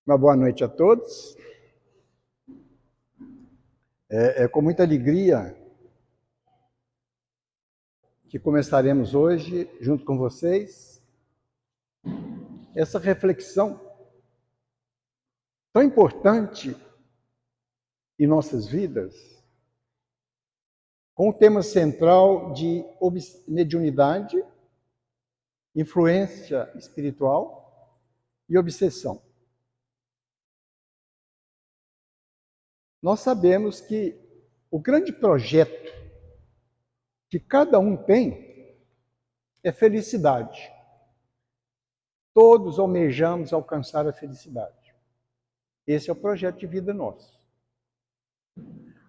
Uma boa noite a todos. É com muita alegria que começaremos hoje, junto com vocês, essa reflexão tão importante em nossas vidas, com o tema central de mediunidade, influência espiritual e obsessão. Nós sabemos que o grande projeto que cada um tem é felicidade. Todos almejamos alcançar a felicidade. Esse é o projeto de vida nosso.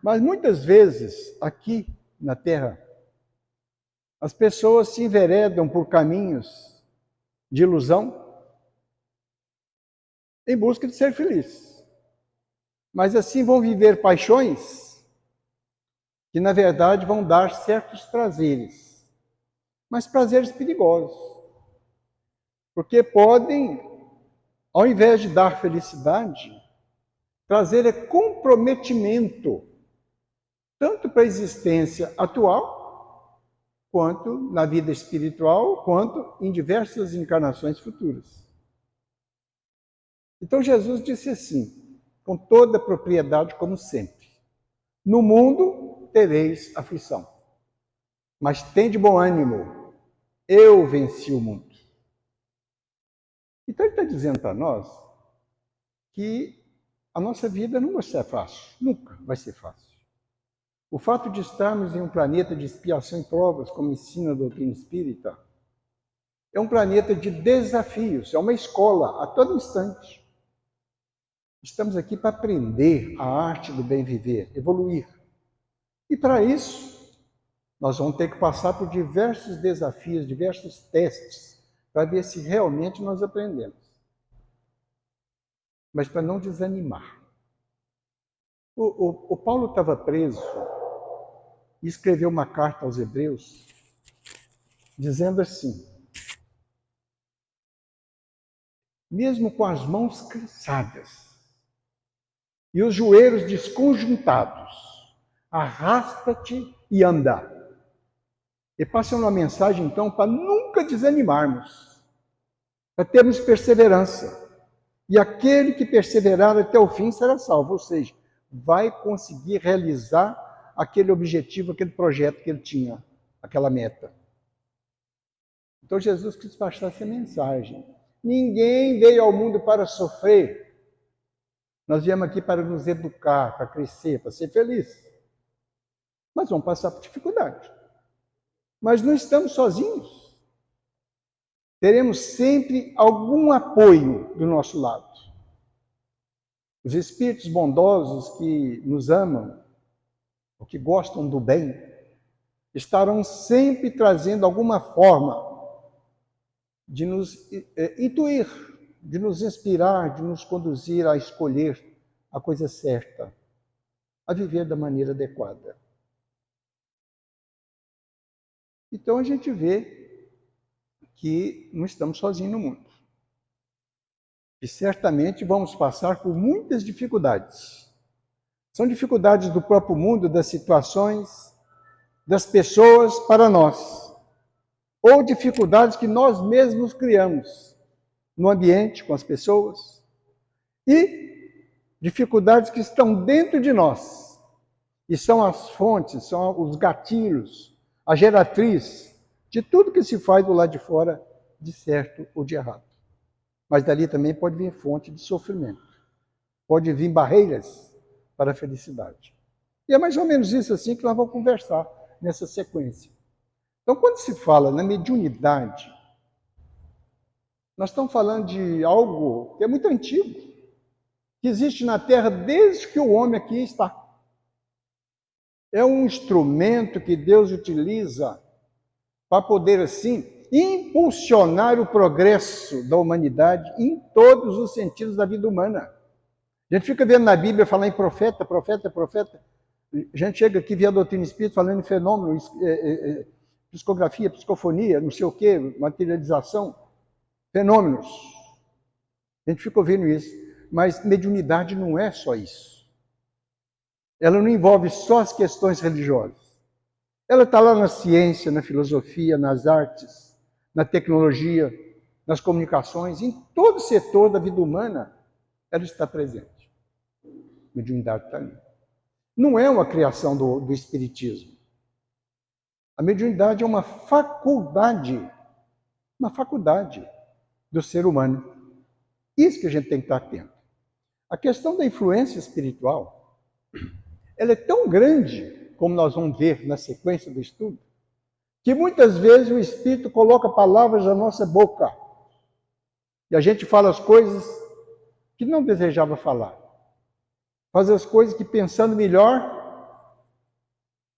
Mas muitas vezes, aqui na Terra, as pessoas se enveredam por caminhos de ilusão em busca de ser feliz. Mas assim vão viver paixões que, na verdade, vão dar certos prazeres, mas prazeres perigosos. Porque podem, ao invés de dar felicidade, trazer comprometimento, tanto para a existência atual, quanto na vida espiritual, quanto em diversas encarnações futuras. Então Jesus disse assim, com toda a propriedade, como sempre: no mundo tereis aflição, mas tende bom ânimo, eu venci o mundo. Então ele está dizendo para nós que a nossa vida não vai ser fácil, nunca vai ser fácil. O fato de estarmos em um planeta de expiação e provas, como ensina a doutrina espírita, é um planeta de desafios, é uma escola a todo instante. Estamos aqui para aprender a arte do bem viver, evoluir. E para isso, nós vamos ter que passar por diversos desafios, diversos testes, para ver se realmente nós aprendemos. Mas para não desanimar. O Paulo estava preso e escreveu uma carta aos Hebreus, dizendo assim: mesmo com as mãos cansadas e os joelhos desconjuntados, arrasta-te e anda. E passa uma mensagem, então, para nunca desanimarmos, para termos perseverança. E aquele que perseverar até o fim será salvo, ou seja, vai conseguir realizar aquele objetivo, aquele projeto que ele tinha, aquela meta. Então Jesus quis passar essa mensagem. Ninguém veio ao mundo para sofrer. Nós viemos aqui para nos educar, para crescer, para ser feliz. Mas vamos passar por dificuldade. Mas não estamos sozinhos. Teremos sempre algum apoio do nosso lado. Os espíritos bondosos que nos amam, ou que gostam do bem, estarão sempre trazendo alguma forma de nos intuir, de nos inspirar, de nos conduzir a escolher a coisa certa, a viver da maneira adequada. Então a gente vê que não estamos sozinhos no mundo. E certamente vamos passar por muitas dificuldades. São dificuldades do próprio mundo, das situações, das pessoas para nós. Ou dificuldades que nós mesmos criamos no ambiente, com as pessoas. E dificuldades que estão dentro de nós. E são as fontes, são os gatilhos, a geratriz de tudo que se faz do lado de fora, de certo ou de errado. Mas dali também pode vir fonte de sofrimento. Pode vir barreiras para a felicidade. E é mais ou menos isso assim que nós vamos conversar nessa sequência. Então, quando se fala na mediunidade, nós estamos falando de algo que é muito antigo, que existe na Terra desde que o homem aqui está. É um instrumento que Deus utiliza para poder, assim, impulsionar o progresso da humanidade em todos os sentidos da vida humana. A gente fica vendo na Bíblia falar em profeta, profeta, profeta. A gente chega aqui via a doutrina espírita falando em fenômeno psicografia, psicofonia, não sei o quê, materialização, fenômenos. A gente fica ouvindo isso. Mas mediunidade não é só isso. Ela não envolve só as questões religiosas. Ela está lá na ciência, na filosofia, nas artes, na tecnologia, nas comunicações, em todo setor da vida humana, ela está presente. A mediunidade está ali. Não é uma criação do Espiritismo. A mediunidade é uma faculdade do ser humano. Isso que a gente tem que estar atento. A questão da influência espiritual, ela é tão grande, como nós vamos ver na sequência do estudo, que muitas vezes o Espírito coloca palavras na nossa boca e a gente fala as coisas que não desejava falar. Faz as coisas que, pensando melhor,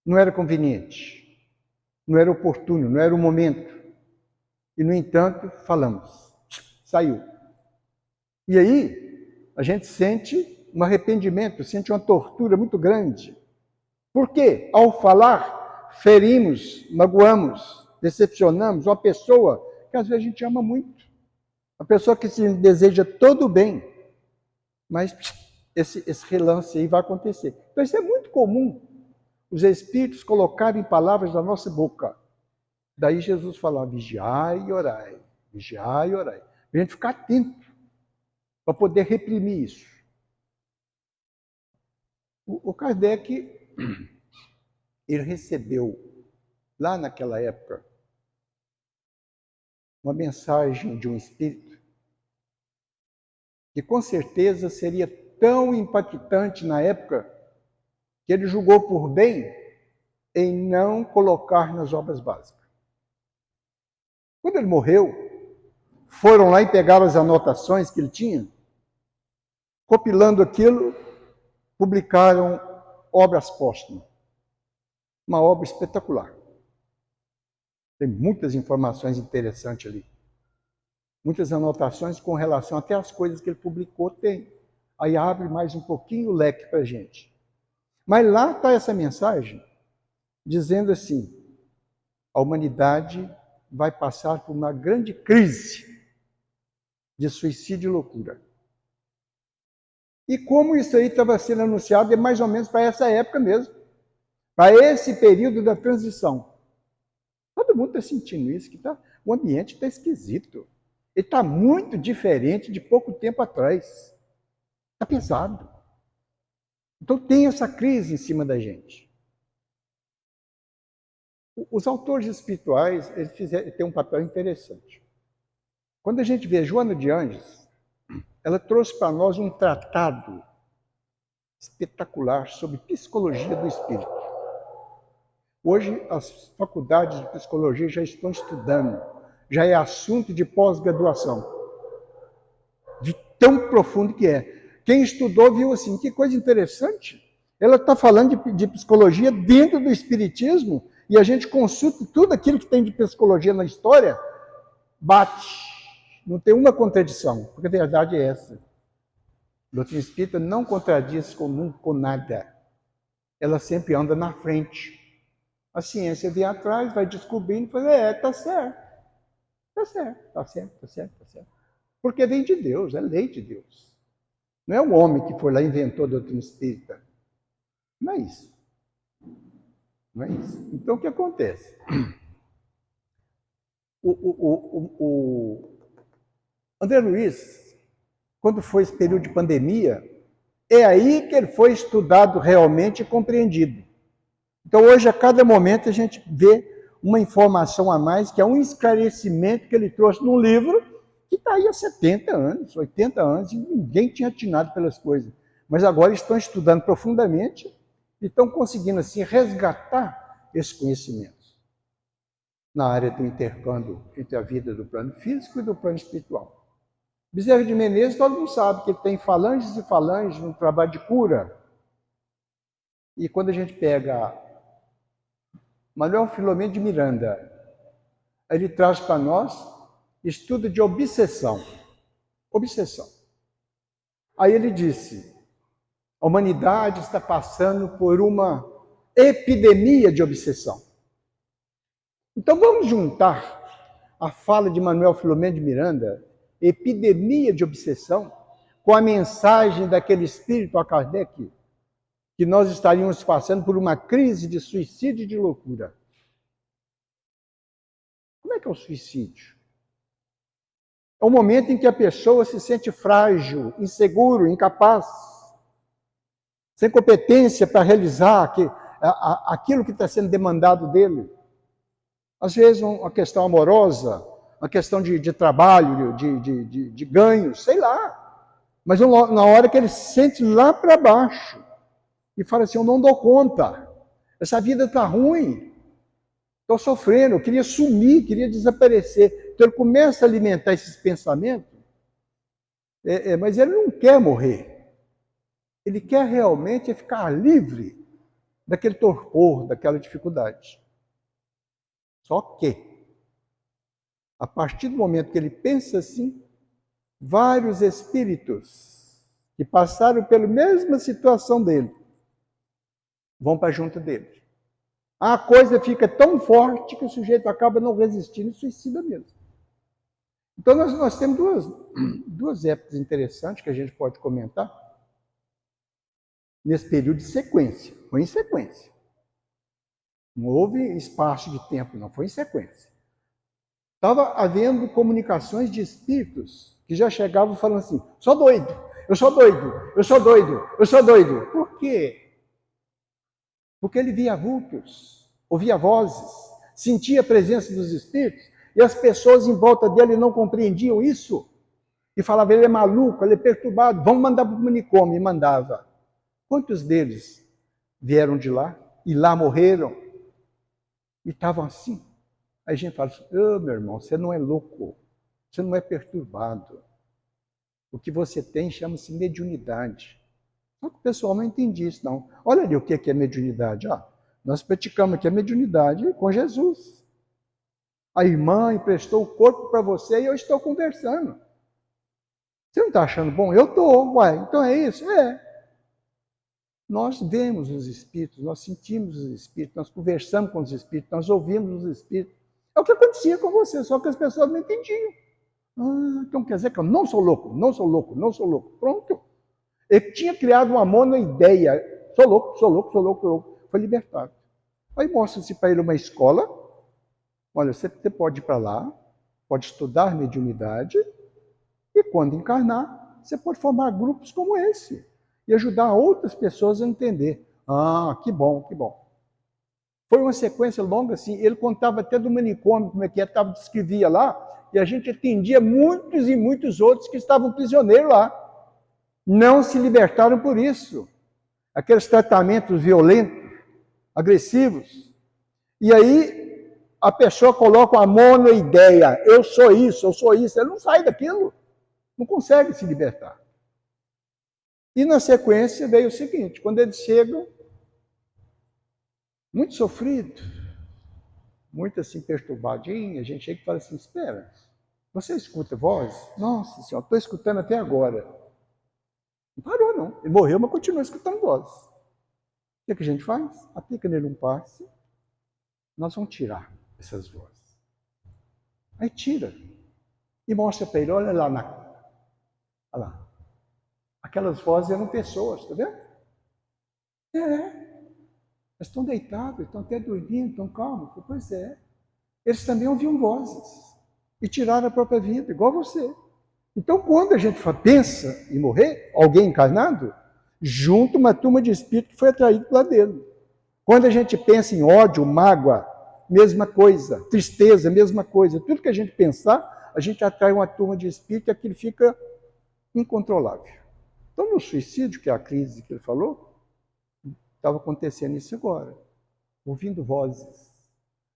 não era conveniente, não era oportuno, não era o momento. E, no entanto, falamos. Saiu. E aí, a gente sente um arrependimento, sente uma tortura muito grande. Por quê? Ao falar, ferimos, magoamos, decepcionamos uma pessoa que às vezes a gente ama muito. Uma pessoa que se deseja todo o bem. Mas esse relance aí vai acontecer. Então isso é muito comum. Os Espíritos colocarem palavras na nossa boca. Daí Jesus fala, vigiai e orai. Vigiai e orai. A gente ficar atento para poder reprimir isso. O Kardec, ele recebeu, lá naquela época, uma mensagem de um Espírito que com certeza seria tão impactante na época que ele julgou por bem em não colocar nas obras básicas. Quando ele morreu, foram lá e pegaram as anotações que ele tinha, compilando aquilo, publicaram Obras Póstumas. Uma obra espetacular. Tem muitas informações interessantes ali. Muitas anotações com relação até às coisas que ele publicou tem. Aí abre mais um pouquinho o leque para a gente. Mas lá está essa mensagem, dizendo assim, a humanidade vai passar por uma grande crise de suicídio e loucura. E como isso aí estava sendo anunciado, é mais ou menos para essa época mesmo, para esse período da transição. Todo mundo está sentindo isso, que o ambiente está esquisito. Ele está muito diferente de pouco tempo atrás. Está pesado. Então tem essa crise em cima da gente. Os autores espirituais, eles têm um papel interessante. Quando a gente vê Joana de Ângeles, ela trouxe para nós um tratado espetacular sobre psicologia do espírito. Hoje as faculdades de psicologia já estão estudando, já é assunto de pós-graduação, de tão profundo que é. Quem estudou viu assim, que coisa interessante. Ela está falando de psicologia dentro do espiritismo e a gente consulta tudo aquilo que tem de psicologia na história, bate. Não tem uma contradição, porque a verdade é essa. A doutrina espírita não contradiz com nada. Ela sempre anda na frente. A ciência vem atrás, vai descobrindo e fala, está certo. Está certo, está certo, está certo, está certo. Porque vem de Deus, é lei de Deus. Não é o homem que foi lá e inventou a doutrina espírita. Não é isso. Não é isso. Então, o que acontece? O André Luiz, quando foi esse período de pandemia, é aí que ele foi estudado realmente e compreendido. Então, hoje, a cada momento, a gente vê uma informação a mais, que é um esclarecimento que ele trouxe num livro que está aí há 70 anos, 80 anos, e ninguém tinha atinado pelas coisas. Mas agora estão estudando profundamente e estão conseguindo, assim, resgatar esses conhecimentos na área do intercâmbio entre a vida do plano físico e do plano espiritual. Bezerra de Menezes, todo mundo sabe que ele tem falanges e falanges no trabalho de cura. E quando a gente pega Manuel Filomeno de Miranda, ele traz para nós estudo de obsessão. Obsessão. Aí ele disse, a humanidade está passando por uma epidemia de obsessão. Então vamos juntar a fala de Manuel Filomeno de Miranda, epidemia de obsessão, com a mensagem daquele espírito a Kardec, que nós estaríamos passando por uma crise de suicídio e de loucura. Como é que é o suicídio? É o momento em que a pessoa se sente frágil, inseguro, incapaz, sem competência para realizar aquilo que está sendo demandado dele. Às vezes, uma questão amorosa, uma questão de trabalho, de ganho, sei lá. Mas na hora que ele se sente lá para baixo e fala assim, eu não dou conta, essa vida está ruim, estou sofrendo, eu queria sumir, queria desaparecer. Então ele começa a alimentar esses pensamentos, mas ele não quer morrer. Ele quer realmente ficar livre daquele torpor, daquela dificuldade. Só que, a partir do momento que ele pensa assim, vários espíritos que passaram pela mesma situação dele vão para junto dele. A coisa fica tão forte que o sujeito acaba não resistindo e suicida mesmo. Então nós temos duas épocas interessantes que a gente pode comentar nesse período de sequência. Foi em sequência. Não houve espaço de tempo, não. Foi em sequência. Estava havendo comunicações de espíritos que já chegavam falando assim, sou doido, eu sou doido, eu sou doido, eu sou doido. Por quê? Porque ele via vultos, ouvia vozes, sentia a presença dos espíritos, e as pessoas em volta dele não compreendiam isso. E falavam, ele é maluco, ele é perturbado, vamos mandar para o manicômio. E mandava. Quantos deles vieram de lá e lá morreram? E estavam assim. Aí a gente fala assim, meu irmão, você não é louco, você não é perturbado. O que você tem chama-se mediunidade. Só que o pessoal não entende isso, não. Olha ali o que é mediunidade. Nós praticamos aqui a mediunidade com Jesus. A irmã emprestou o corpo para você e eu estou conversando. Você não está achando bom? Eu estou, uai. Então é isso? É. Nós vemos os espíritos, nós sentimos os espíritos, nós conversamos com os espíritos, nós ouvimos os espíritos. É o que acontecia com você, só que as pessoas não entendiam. Então quer dizer que eu não sou louco, não sou louco, não sou louco. Pronto. Ele tinha criado uma monoideia. Sou louco, sou louco, sou louco, sou louco. Foi libertado. Aí mostra-se para ele uma escola. Olha, você pode ir para lá, pode estudar mediunidade, e quando encarnar, você pode formar grupos como esse. E ajudar outras pessoas a entender. Que bom, que bom. Foi uma sequência longa, assim. Ele contava até do manicômio, como é que descrevia lá, e a gente atendia muitos e muitos outros que estavam prisioneiros lá. Não se libertaram por isso. Aqueles tratamentos violentos, agressivos. E aí a pessoa coloca uma monoideia. Eu sou isso, eu sou isso. Ele não sai daquilo. Não consegue se libertar. E na sequência veio o seguinte, quando eles chegam, muito sofrido, muito assim perturbadinho, a gente chega e fala assim, espera, você escuta voz? Nossa senhora, estou escutando até agora. Não parou não, ele morreu, mas continua escutando voz. O que a gente faz? Aplica nele um passe, nós vamos tirar essas vozes. Aí tira, e mostra para ele, olha lá, olha lá. Aquelas vozes eram pessoas, tá vendo? Eles estão deitados, estão até dormindo, estão calmos. Pois é. Eles também ouviam vozes e tiraram a própria vida, igual você. Então, quando a gente pensa em morrer, alguém encarnado, junta uma turma de espírito que foi atraído lá dele. Quando a gente pensa em ódio, mágoa, mesma coisa. Tristeza, mesma coisa. Tudo que a gente pensar, a gente atrai uma turma de espírito e aquilo fica incontrolável. Então, no suicídio, que é a crise que ele falou, estava acontecendo isso agora, ouvindo vozes.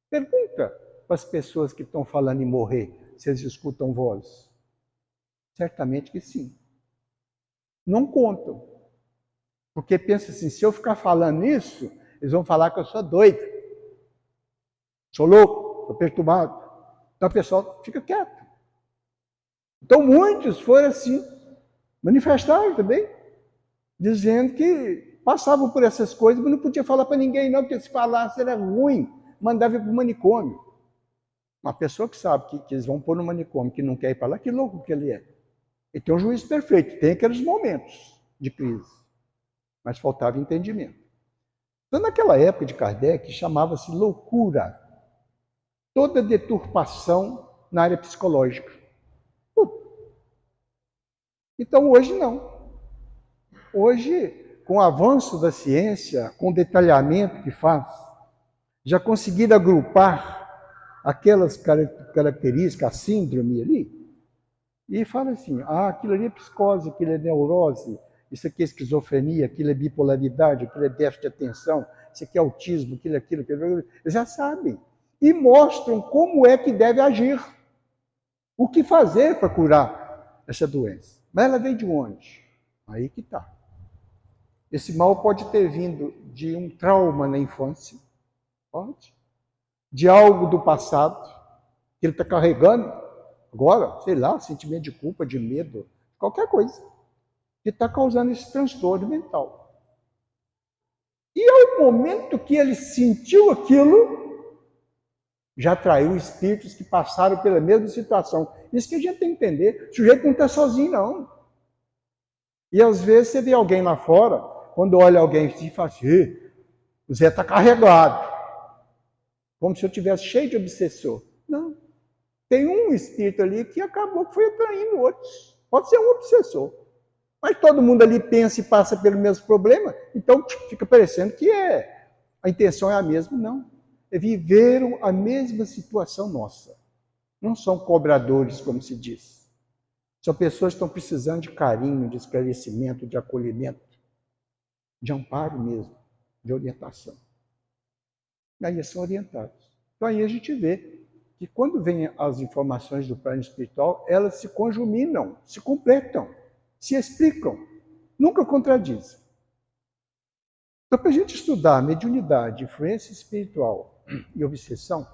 Pergunta para as pessoas que estão falando em morrer, se eles escutam vozes. Certamente que sim. Não contam. Porque pensa assim, se eu ficar falando isso, eles vão falar que eu sou doido. Sou louco, estou perturbado. Então a pessoa fica quieta. Então muitos foram assim, manifestaram também, dizendo que passavam por essas coisas, mas não podia falar para ninguém não, porque se falasse era ruim, mandava ir para o manicômio. Uma pessoa que sabe que eles vão pôr no manicômio, que não quer ir para lá, que louco que ele é. Ele tem um juízo perfeito, tem aqueles momentos de crise, mas faltava entendimento. Então, naquela época de Kardec, chamava-se loucura toda deturpação na área psicológica. Então, hoje não. Hoje, com o avanço da ciência, com o detalhamento que faz, já conseguiram agrupar aquelas características, a síndrome ali, e fala assim, aquilo ali é psicose, aquilo é neurose, isso aqui é esquizofrenia, aquilo é bipolaridade, aquilo é déficit de atenção, isso aqui é autismo, aquilo, aquilo. Eles já sabem. E mostram como é que deve agir. O que fazer para curar essa doença. Mas ela veio de onde? Aí que está. Esse mal pode ter vindo de um trauma na infância, pode, de algo do passado, que ele está carregando agora, sei lá, sentimento de culpa, de medo, qualquer coisa, que está causando esse transtorno mental. E ao momento que ele sentiu aquilo, já atraiu espíritos que passaram pela mesma situação. Isso que a gente tem que entender. O sujeito não está sozinho, não. E às vezes você vê alguém lá fora, quando olha alguém assim, fala assim, o Zé está carregado. Como se eu tivesse cheio de obsessor. Não. Tem um espírito ali que acabou, que foi atraindo outros. Pode ser um obsessor. Mas todo mundo ali pensa e passa pelo mesmo problema, então fica parecendo que a intenção é a mesma. Não. Viveram a mesma situação nossa. Não são cobradores, como se diz. São pessoas que estão precisando de carinho, de esclarecimento, de acolhimento, de amparo mesmo, de orientação. E aí são orientados. Então aí a gente vê que quando vêm as informações do plano espiritual, elas se conjuminam, se completam, se explicam, nunca contradizem. Então, para a gente estudar mediunidade, influência espiritual e obsessão,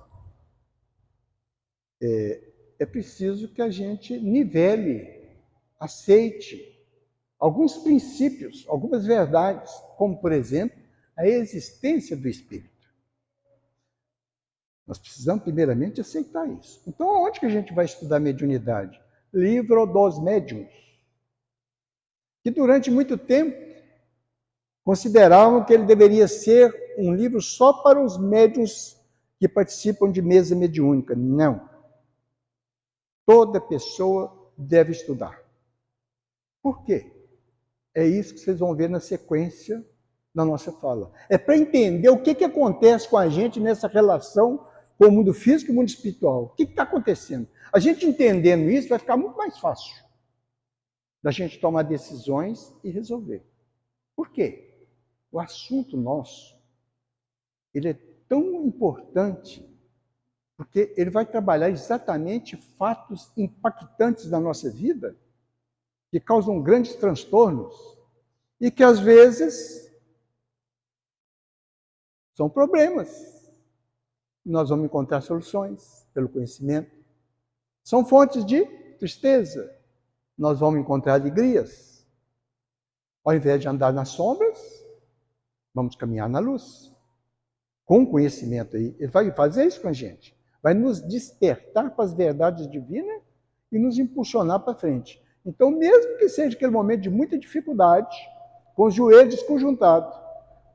é preciso que a gente nivele, aceite alguns princípios, algumas verdades, como, por exemplo, a existência do espírito. Nós precisamos, primeiramente, aceitar isso. Então, onde que a gente vai estudar mediunidade? Livro dos Médiuns, que durante muito tempo consideravam que ele deveria ser um livro só para os médiuns que participam de mesa mediúnica. Não. Toda pessoa deve estudar. Por quê? É isso que vocês vão ver na sequência da nossa fala. É para entender o que acontece com a gente nessa relação com o mundo físico e o mundo espiritual. O que está acontecendo? A gente entendendo isso vai ficar muito mais fácil da gente tomar decisões e resolver. Por quê? O assunto nosso, ele é tão importante porque ele vai trabalhar exatamente fatos impactantes da nossa vida que causam grandes transtornos e que, às vezes, são problemas. Nós vamos encontrar soluções pelo conhecimento. São fontes de tristeza. Nós vamos encontrar alegrias. Ao invés de andar nas sombras, vamos caminhar na luz. Com conhecimento aí. Ele vai fazer isso com a gente. Vai nos despertar para as verdades divinas e nos impulsionar para frente. Então, mesmo que seja aquele momento de muita dificuldade, com os joelhos desconjuntados,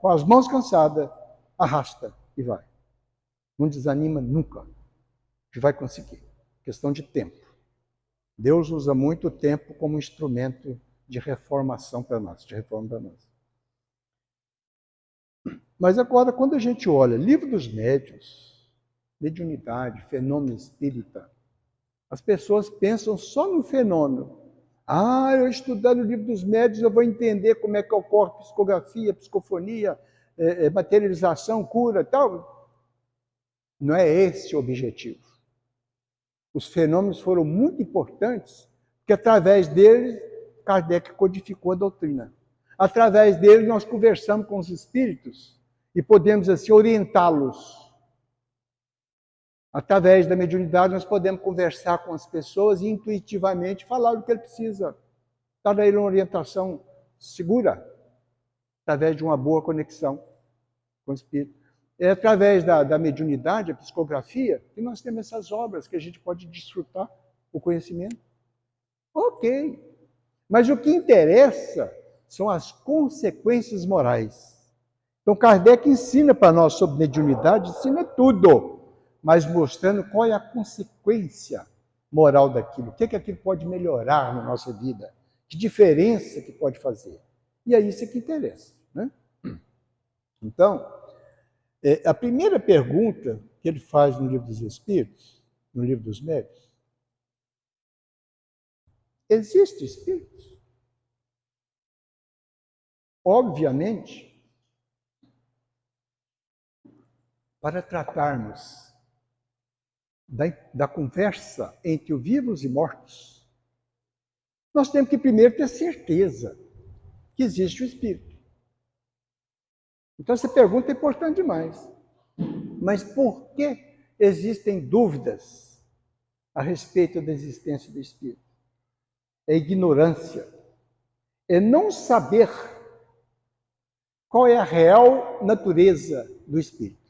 com as mãos cansadas, arrasta e vai. Não desanima nunca. Que vai conseguir. Questão de tempo. Deus usa muito o tempo como instrumento de reformação para nós, de reforma para nós. Mas agora, quando a gente olha Livro dos Médiuns, mediunidade, fenômeno espírita, as pessoas pensam só no fenômeno. Eu estudando o Livro dos Médiuns, eu vou entender como é que ocorre psicografia, psicofonia, materialização, cura e tal. Não é esse o objetivo. Os fenômenos foram muito importantes, porque através deles, Kardec codificou a doutrina. Através deles, nós conversamos com os espíritos e podemos, assim, orientá-los. Através da mediunidade, nós podemos conversar com as pessoas e intuitivamente falar o que ele precisa. Dar a ele uma orientação segura, através de uma boa conexão com o espírito. É através da mediunidade, a psicografia, que nós temos essas obras que a gente pode desfrutar o conhecimento. Ok. Mas o que interessa são as consequências morais. Então, Kardec ensina para nós sobre mediunidade, ensina tudo, mas mostrando qual é a consequência moral daquilo, o que aquilo pode melhorar na nossa vida, que diferença que pode fazer. E é isso que interessa, né? Então, a primeira pergunta que ele faz no Livro dos Espíritos, no Livro dos Médiuns, existe espíritos? Obviamente, para tratarmos da conversa entre os vivos e mortos, nós temos que primeiro ter certeza que existe o espírito. Então, essa pergunta é importante demais. Mas por que existem dúvidas a respeito da existência do espírito? É ignorância. É não saber qual é a real natureza do espírito.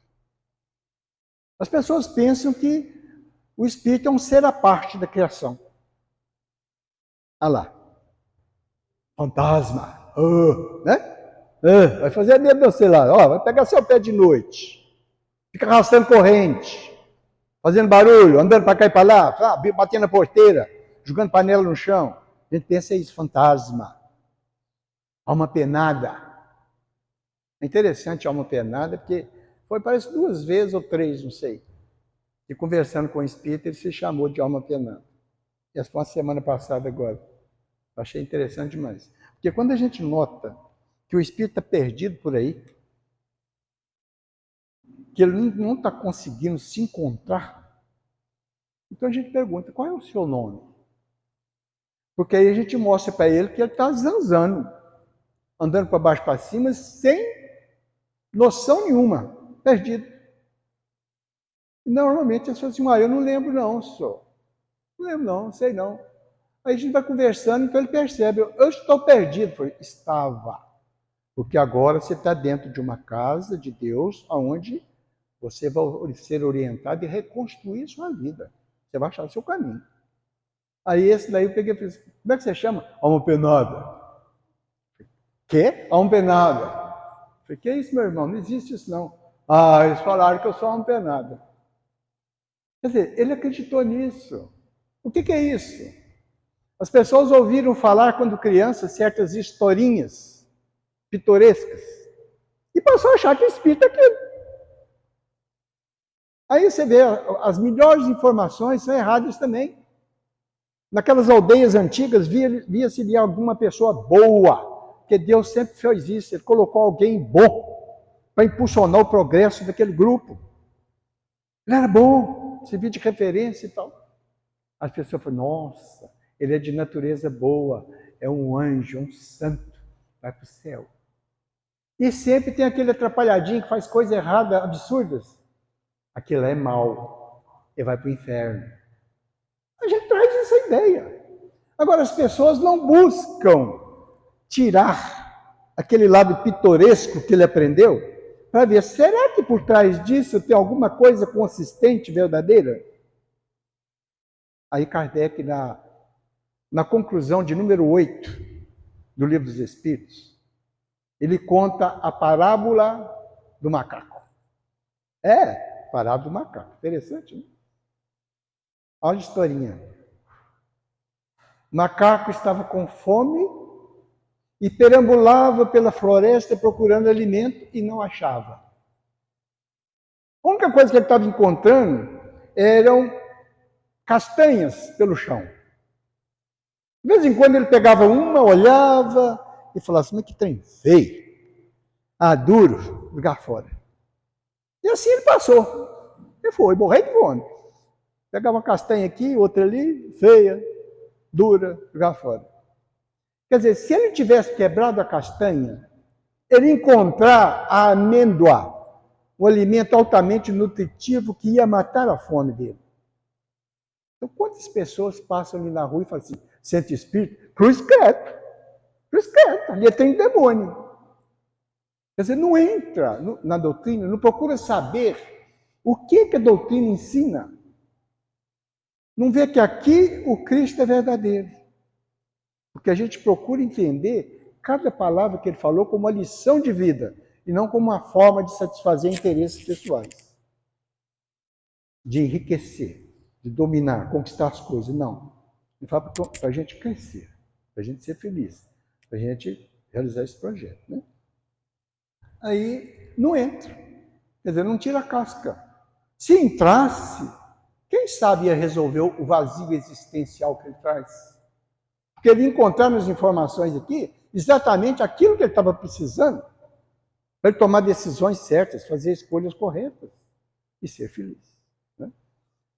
As pessoas pensam que o espírito é um ser à parte da criação. Olha lá. Fantasma. Né? Vai fazer medo de você lá. Vai pegar seu pé de noite. Fica arrastando corrente. Fazendo barulho, andando para cá e para lá. Batendo na porteira. Jogando panela no chão. A gente pensa isso, fantasma. Alma penada. É interessante a alma penada, porque parece 2 vezes ou 3, não sei. E conversando com o espírito, ele se chamou de alma penada. Essa foi uma semana passada agora. Eu achei interessante demais. Porque quando a gente nota que o espírito está perdido por aí, que ele não está conseguindo se encontrar, então a gente pergunta, qual é o seu nome? Porque aí a gente mostra para ele que ele está zanzando, andando para baixo para cima, sem noção nenhuma, perdido. E normalmente as pessoas dizem, eu não lembro não, senhor. Não lembro não, sei não. Aí a gente vai conversando, então ele percebe, eu estou perdido. Eu falei, estava. Porque agora você está dentro de uma casa de Deus, onde você vai ser orientado e reconstruir sua vida. Você vai achar o seu caminho. Aí esse daí eu peguei e falei, como é que você chama? Alma penada. Quê? Alma penada. Eu falei, que é isso, meu irmão? Não existe isso não. Eles falaram que eu sou alma penada. Quer dizer, ele acreditou nisso. O que é isso? As pessoas ouviram falar quando crianças certas historinhas pitorescas e passou a achar que o espírito é aquilo. Aí você vê, as melhores informações são erradas também. Naquelas aldeias antigas, via-se ali alguma pessoa boa, porque Deus sempre fez isso, Ele colocou alguém bom para impulsionar o progresso daquele grupo. Ele era bom, servia de referência e tal. As pessoas falam, nossa, ele é de natureza boa, é um anjo, um santo, vai para o céu. E sempre tem aquele atrapalhadinho que faz coisas erradas, absurdas. Aquilo é mau, ele vai para o inferno. A gente traz essa ideia. Agora, as pessoas não buscam tirar aquele lado pitoresco que ele aprendeu para ver, será que por trás disso tem alguma coisa consistente, verdadeira? Aí Kardec, na conclusão de número 8 do Livro dos Espíritos, ele conta a parábola do macaco. Parábola do macaco. Interessante, né? Olha a historinha. O macaco estava com fome e perambulava pela floresta procurando alimento e não achava. A única coisa que ele estava encontrando eram castanhas pelo chão. De vez em quando ele pegava uma, olhava e falava assim, mas que trem feio. Duro, jogar fora. E assim ele passou. Ele foi, morrendo de fome. Pegava uma castanha aqui, outra ali, feia, dura, jogar fora. Quer dizer, se ele tivesse quebrado a castanha, ele ia encontrar a amêndoa, um alimento altamente nutritivo que ia matar a fome dele. Então, quantas pessoas passam ali na rua e falam assim, sente espírito? Cruz credo, ali tem um demônio. Quer dizer, não entra na doutrina, não procura saber o que a doutrina ensina. Não vê que aqui o Cristo é verdadeiro. Porque a gente procura entender cada palavra que ele falou como uma lição de vida e não como uma forma de satisfazer interesses pessoais. De enriquecer, de dominar, conquistar as coisas. Não. Ele fala para a gente crescer, para a gente ser feliz, para a gente realizar esse projeto. Né? Aí não entra. Quer dizer, não tira a casca. Se entrasse, quem sabe ia resolver o vazio existencial que ele traz. Porque ele ia encontrar nas informações aqui exatamente aquilo que ele estava precisando para ele tomar decisões certas, fazer escolhas corretas e ser feliz. Né?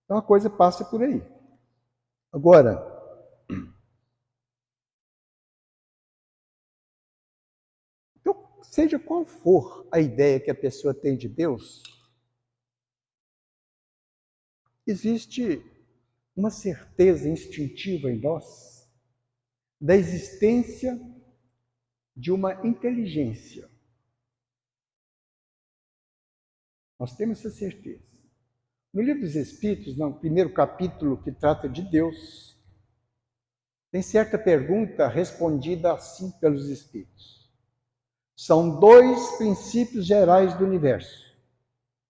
Então a coisa passa por aí. Agora, então, seja qual for a ideia que a pessoa tem de Deus, existe uma certeza instintiva em nós da existência de uma inteligência. Nós temos essa certeza. No Livro dos Espíritos, no primeiro capítulo que trata de Deus, tem certa pergunta respondida assim pelos Espíritos. São dois princípios gerais do universo: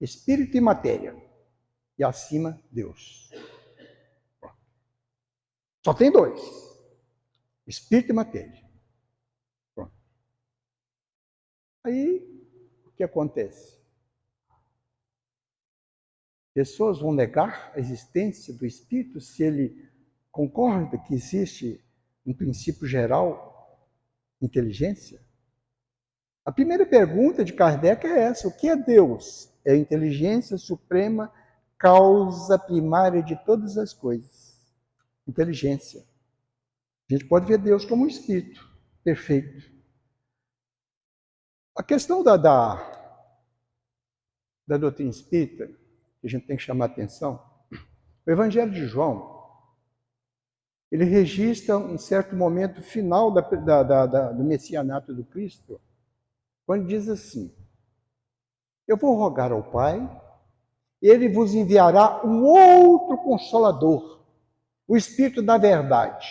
Espírito e matéria, e acima, Deus. Só tem dois: Espírito e matéria. Pronto. Aí, o que acontece? Pessoas vão negar a existência do Espírito se ele concorda que existe um princípio geral, inteligência? A primeira pergunta de Kardec é essa: o que é Deus? É a inteligência suprema, causa primária de todas as coisas. Inteligência. A gente pode ver Deus como um Espírito perfeito. A questão da doutrina espírita, que a gente tem que chamar a atenção, o Evangelho de João, ele registra um certo momento final do messianato do Cristo, quando diz assim: eu vou rogar ao Pai, ele vos enviará um outro Consolador, o Espírito da Verdade.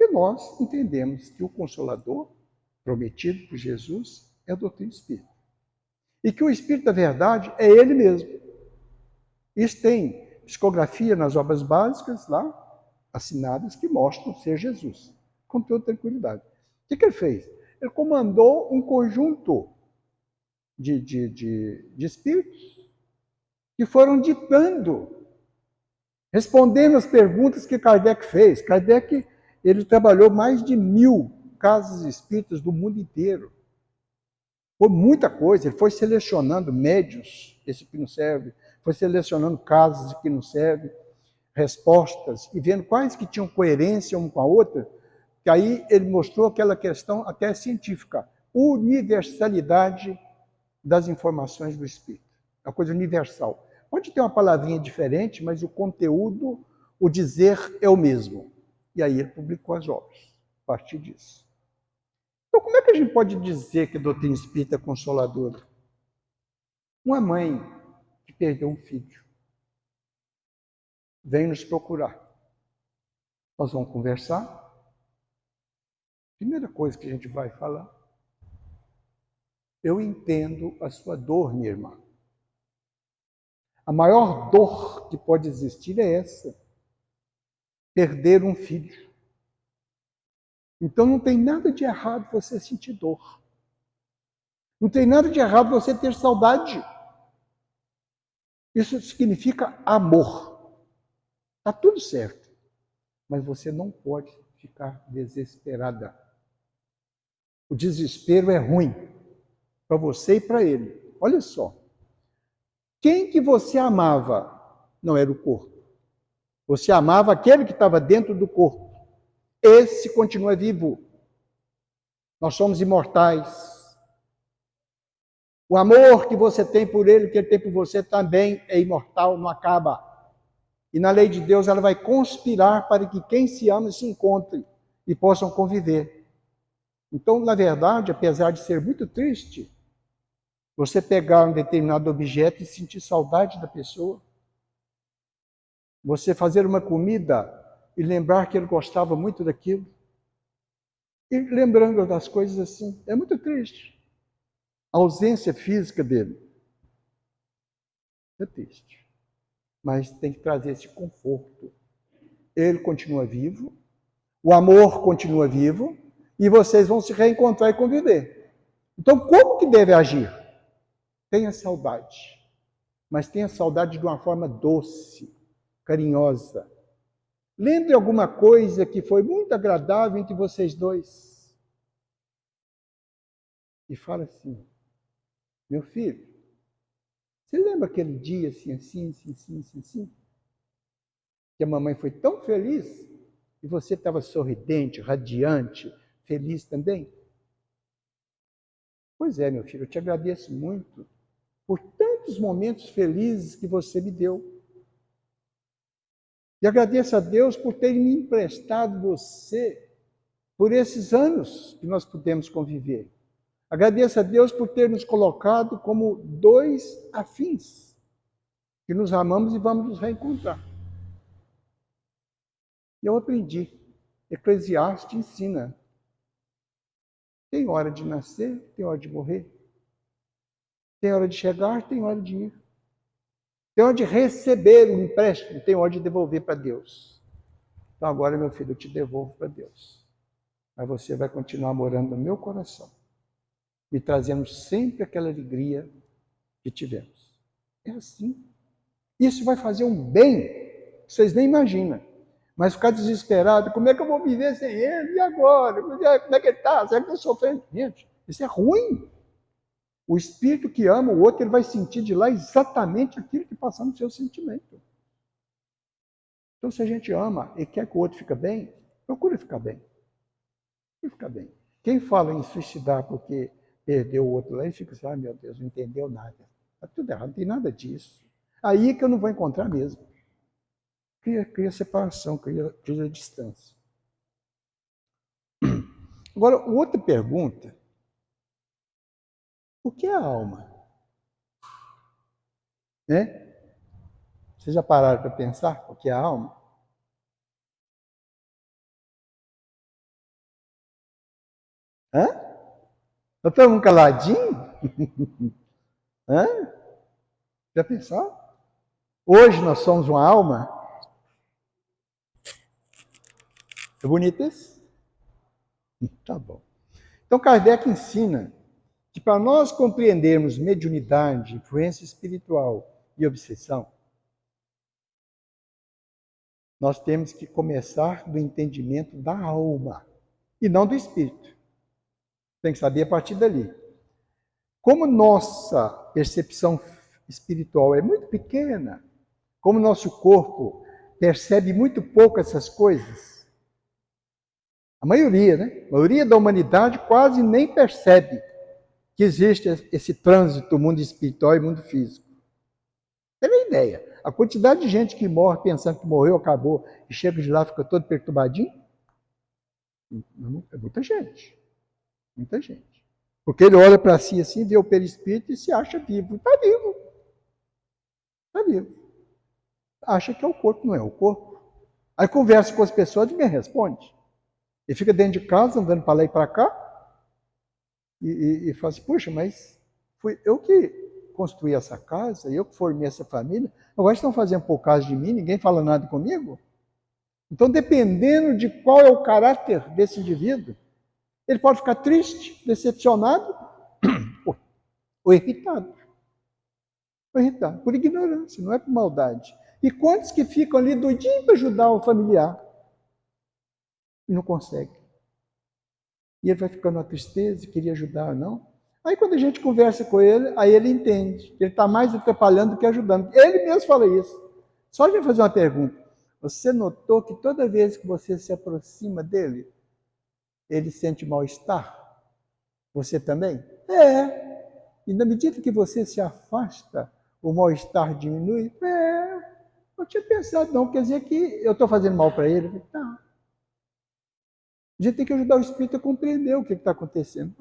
E nós entendemos que o Consolador, prometido por Jesus, é a doutrina espírita. E que o Espírito da Verdade é ele mesmo. Isso tem psicografia nas obras básicas lá, assinadas, que mostram ser Jesus, com toda tranquilidade. O que ele fez? Ele comandou um conjunto de espíritos que foram ditando, respondendo as perguntas que Kardec fez. Kardec, ele trabalhou mais de 1000 casas espíritas do mundo inteiro. Foi muita coisa, ele foi selecionando médios, esse que não serve, foi selecionando casos que não servem, respostas, e vendo quais que tinham coerência uma com a outra, que aí ele mostrou aquela questão até científica, universalidade das informações do Espírito. É uma coisa universal. Pode ter uma palavrinha diferente, mas o conteúdo, o dizer é o mesmo. E aí ele publicou as obras, a partir disso. Então, como é que a gente pode dizer que a doutrina espírita é consoladora? Uma mãe que perdeu um filho vem nos procurar. Nós vamos conversar. Primeira coisa que a gente vai falar: eu entendo a sua dor, minha irmã. A maior dor que pode existir é essa: perder um filho. Então não tem nada de errado você sentir dor. Não tem nada de errado você ter saudade. Isso significa amor. Está tudo certo. Mas você não pode ficar desesperada. O desespero é ruim para você e para ele. Olha só. Quem que você amava não era o corpo. Você amava aquele que estava dentro do corpo. Esse continua vivo. Nós somos imortais. O amor que você tem por ele, que ele tem por você, também é imortal, não acaba. E na lei de Deus, ela vai conspirar para que quem se ama se encontre e possam conviver. Então, na verdade, apesar de ser muito triste, você pegar um determinado objeto e sentir saudade da pessoa, você fazer uma comida e lembrar que ele gostava muito daquilo, e lembrando das coisas assim, é muito triste. A ausência física dele é triste, mas tem que trazer esse conforto. Ele continua vivo, o amor continua vivo, e vocês vão se reencontrar e conviver. Então, como que deve agir? Tenha saudade, mas tenha saudade de uma forma doce, carinhosa. Lembre alguma coisa que foi muito agradável entre vocês dois. E fala assim, meu filho, você lembra aquele dia assim, assim, assim, assim, assim, assim? Que a mamãe foi tão feliz e você estava sorridente, radiante, feliz também? Pois é, meu filho, eu te agradeço muito por tantos momentos felizes que você me deu. E agradeço a Deus por ter me emprestado você por esses anos que nós pudemos conviver. Agradeço a Deus por ter nos colocado como dois afins, que nos amamos e vamos nos reencontrar. E eu aprendi. Eclesiastes ensina. Tem hora de nascer, tem hora de morrer. Tem hora de chegar, tem hora de ir. Tem hora de receber um empréstimo, tem hora de devolver para Deus. Então agora, meu filho, eu te devolvo para Deus. Mas você vai continuar morando no meu coração, me trazendo sempre aquela alegria que tivemos. É assim. Isso vai fazer um bem que vocês nem imaginam. Mas ficar desesperado, como é que eu vou viver sem ele? E agora? Como é que ele está? Será que eu estou sofrendo? Gente, isso é ruim. O espírito que ama o outro, ele vai sentir de lá exatamente aquilo que passa no seu sentimento. Então, se a gente ama e quer que o outro fique bem, procura ficar bem. Procura ficar bem. Quem fala em suicidar porque perdeu o outro lá, ele fica assim, meu Deus, não entendeu nada. Está tudo errado, não tem nada disso. Aí é que eu não vou encontrar mesmo. Cria separação, cria distância. Agora, outra pergunta. O que é a alma? Né? Vocês já pararam para pensar o que é a alma? Hã? Nós estamos caladinho? Hã? Já pensou? Hoje nós somos uma alma? É bonito isso? Tá bom. Então Kardec ensina que para nós compreendermos mediunidade, influência espiritual e obsessão, nós temos que começar do entendimento da alma e não do espírito. Tem que saber a partir dali. Como nossa percepção espiritual é muito pequena, como nosso corpo percebe muito pouco essas coisas, a maioria, né? A maioria da humanidade quase nem percebe que existe esse trânsito, mundo espiritual e mundo físico. Tem nem ideia. A quantidade de gente que morre pensando que morreu, acabou, e chega de lá e fica todo perturbadinho, é muita gente. Muita gente. Porque ele olha para si assim, vê o perispírito e se acha vivo. Está vivo. Está vivo. Acha que é o corpo, não é o corpo. Aí conversa com as pessoas e ninguém responde. Ele fica dentro de casa, andando para lá e para cá, e fala assim, puxa, mas fui eu que construí essa casa, eu que formei essa família, agora estão fazendo por causa de mim, ninguém fala nada comigo? Então, dependendo de qual é o caráter desse indivíduo, ele pode ficar triste, decepcionado ou irritado. Ou irritado, por ignorância, não é por maldade. E quantos que ficam ali doidinhos para ajudar o familiar e não conseguem? E ele vai ficando uma tristeza, queria ajudar, não? Aí quando a gente conversa com ele, aí ele entende que ele está mais atrapalhando do que ajudando. Ele mesmo fala isso. Só a gente fazer uma pergunta. Você notou que toda vez que você se aproxima dele, ele sente mal-estar? Você também? É. E na medida que você se afasta, o mal-estar diminui? É. Eu tinha pensado, não, quer dizer que eu estou fazendo mal para ele? Não. A gente tem que ajudar o espírito a compreender o que está acontecendo.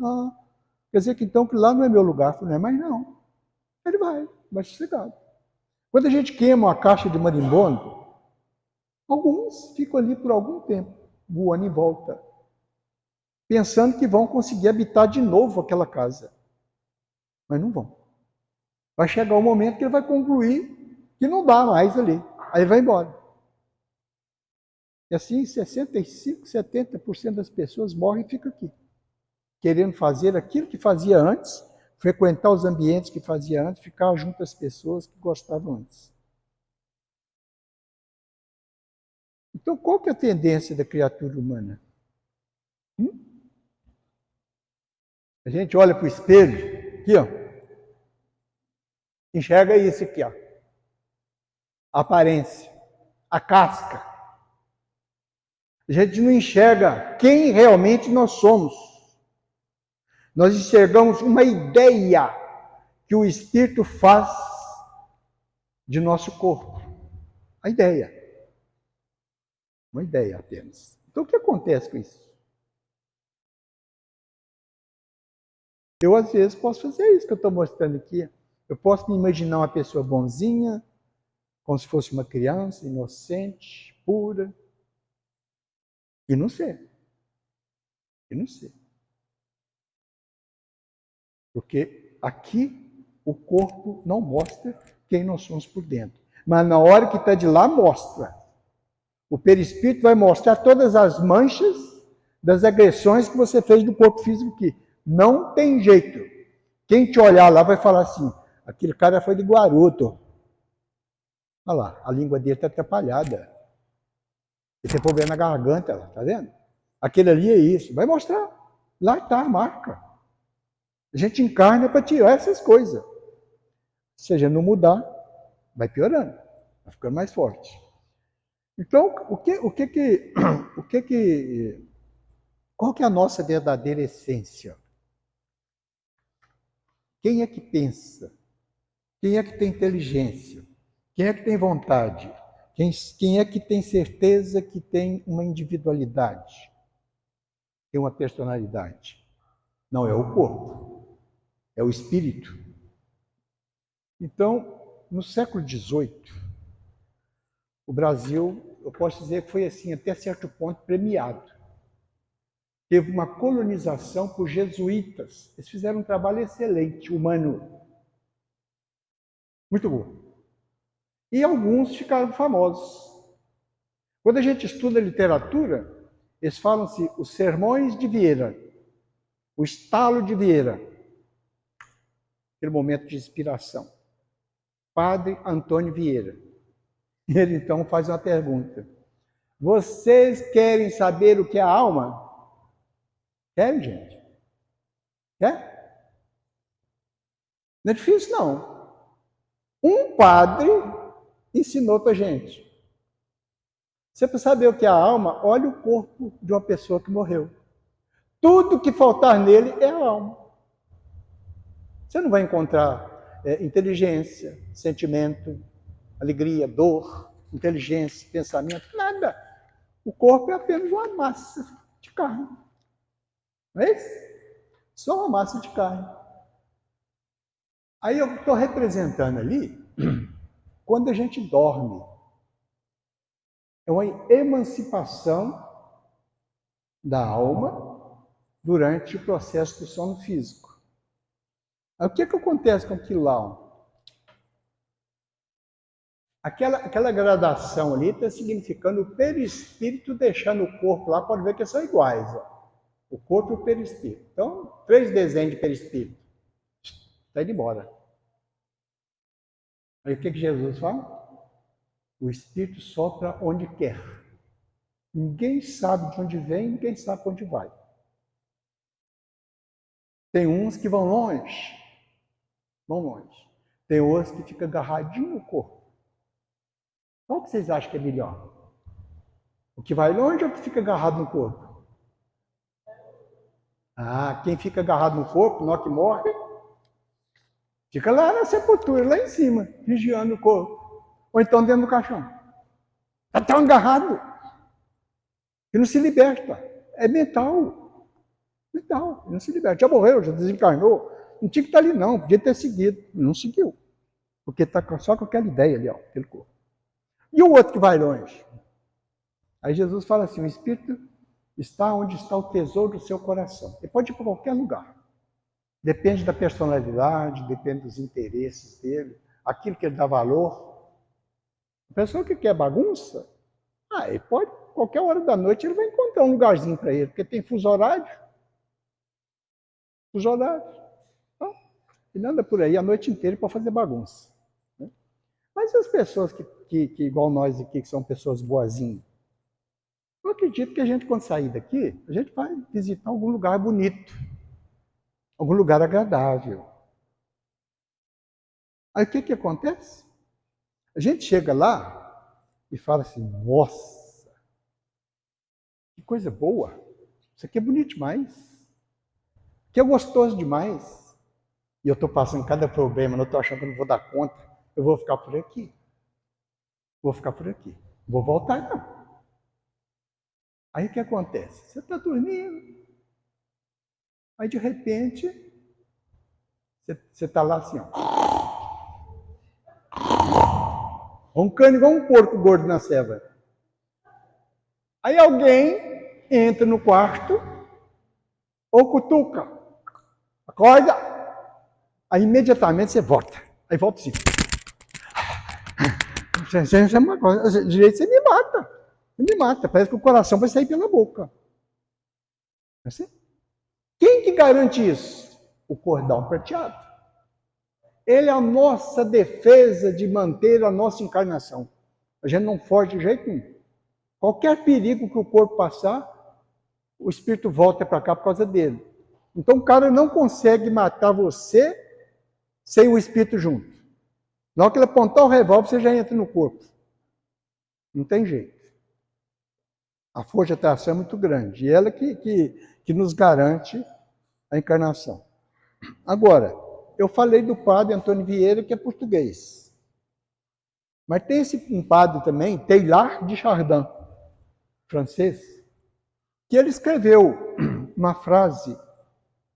Quer dizer que então que lá não é meu lugar. Não é mais não. Ele vai sossegado. Quando a gente queima uma caixa de marimbondo, alguns ficam ali por algum tempo, voando em volta, pensando que vão conseguir habitar de novo aquela casa. Mas não vão. Vai chegar um momento que ele vai concluir que não dá mais ali. Aí vai embora. E assim, 65, 70% das pessoas morrem e ficam aqui, querendo fazer aquilo que fazia antes, frequentar os ambientes que fazia antes, ficar junto às pessoas que gostavam antes. Então, qual que é a tendência da criatura humana? A gente olha para o espelho, aqui, ó, enxerga isso aqui, ó, a aparência, a casca. A gente não enxerga quem realmente nós somos. Nós enxergamos uma ideia que o Espírito faz de nosso corpo. A ideia. Uma ideia apenas. Então, o que acontece com isso? Eu, às vezes, posso fazer isso que eu estou mostrando aqui. Eu posso me imaginar uma pessoa bonzinha, como se fosse uma criança, inocente, pura. E não ser. E não ser. Porque aqui o corpo não mostra quem nós somos por dentro. Mas na hora que está de lá, mostra. O perispírito vai mostrar todas as manchas das agressões que você fez do corpo físico aqui. Não tem jeito. Quem te olhar lá vai falar assim, aquele cara foi de Guaruto. Olha lá, a língua dele está atrapalhada. Ele tem problema na garganta, tá vendo? Aquele ali é isso. Vai mostrar. Lá está a marca. A gente encarna para tirar essas coisas. Se a gente não mudar, vai piorando. Vai ficando mais forte. Então, qual que é a nossa verdadeira essência? Quem é que pensa? Quem é que tem inteligência? Quem é que tem vontade? Quem é que tem certeza que tem uma individualidade? Tem uma personalidade? Não é o corpo, é o espírito. Então, no século XVIII, o Brasil, eu posso dizer que foi assim, até certo ponto, premiado. Teve uma colonização por jesuítas. Eles fizeram um trabalho excelente, humano. Muito bom. E alguns ficaram famosos. Quando a gente estuda literatura, eles falam-se os sermões de Vieira, o estalo de Vieira, aquele momento de inspiração. Padre Antônio Vieira. Ele então faz uma pergunta. Vocês querem saber o que é a alma? Querem, gente? Quer? Não é difícil, não. Um padre ensinou para a gente. Você para saber o que é a alma, olha o corpo de uma pessoa que morreu. Tudo que faltar nele é a alma. Você não vai encontrar inteligência, sentimento, alegria, dor, inteligência, pensamento, nada. O corpo é apenas uma massa de carne. Não é isso? Só uma massa de carne. Aí eu estou representando ali, quando a gente dorme, é uma emancipação da alma durante o processo do sono físico. Aí o que acontece com aquilo lá? Aquela gradação ali está significando o perispírito deixando o corpo lá, pode ver que são iguais. Ó. O corpo e o perispírito. Então, 3 desenhos de perispírito. Está indo embora. Aí o que Jesus fala? O espírito sopra onde quer. Ninguém sabe de onde vem, ninguém sabe para onde vai. Tem uns que vão longe. Vão longe. Tem outros que ficam agarradinhos no corpo. Qual que vocês acham que é melhor? O que vai longe ou o que fica agarrado no corpo? Quem fica agarrado no corpo, não que morre, fica lá na sepultura, lá em cima, vigiando o corpo. Ou então dentro do caixão. Está tão agarrado que não se liberta. É mental. Mental. Ele não se liberta. Já morreu, já desencarnou. Não tinha que estar ali, não. Podia ter seguido. Não seguiu. Porque está só com aquela ideia ali, ó, aquele corpo. E o outro que vai longe? Aí Jesus fala assim: o espírito está onde está o tesouro do seu coração. Ele pode ir para qualquer lugar. Depende da personalidade, depende dos interesses dele, aquilo que ele dá valor. A pessoa que quer bagunça, ele pode, qualquer hora da noite, ele vai encontrar um lugarzinho para ele, porque tem fuso horário. Fuso horário. Então, ele anda por aí a noite inteira para fazer bagunça. Né? Mas as pessoas que, igual nós aqui, que são pessoas boazinhas, eu acredito que a gente, quando sair daqui, a gente vai visitar algum lugar bonito, algum lugar agradável. Aí o que acontece? A gente chega lá e fala assim: nossa, que coisa boa, isso aqui é bonito demais, isso aqui é gostoso demais. E eu estou passando cada problema, não estou achando que eu não vou dar conta, eu vou ficar por aqui. Vou ficar por aqui. Vou voltar, não. Aí o que acontece? Você está dormindo. Aí de repente, você está lá assim, ó. Roncando igual um porco gordo na ceva. Aí alguém entra no quarto, ou cutuca. Acorda. Aí imediatamente você volta. Aí volta assim. Você é uma coisa, direito você me mata. Você me mata. Parece que o coração vai sair pela boca. Assim? Quem que garante isso? O cordão prateado. Ele é a nossa defesa de manter a nossa encarnação. A gente não foge de jeito nenhum. Qualquer perigo que o corpo passar, o espírito volta para cá por causa dele. Então o cara não consegue matar você sem o espírito junto. Na hora que ele apontar o revólver, você já entra no corpo. Não tem jeito. A força de atração é muito grande. E ela que nos garante a encarnação. Agora, eu falei do padre Antônio Vieira, que é português. Mas tem um padre também, Teilhard de Chardin, francês, que ele escreveu uma frase,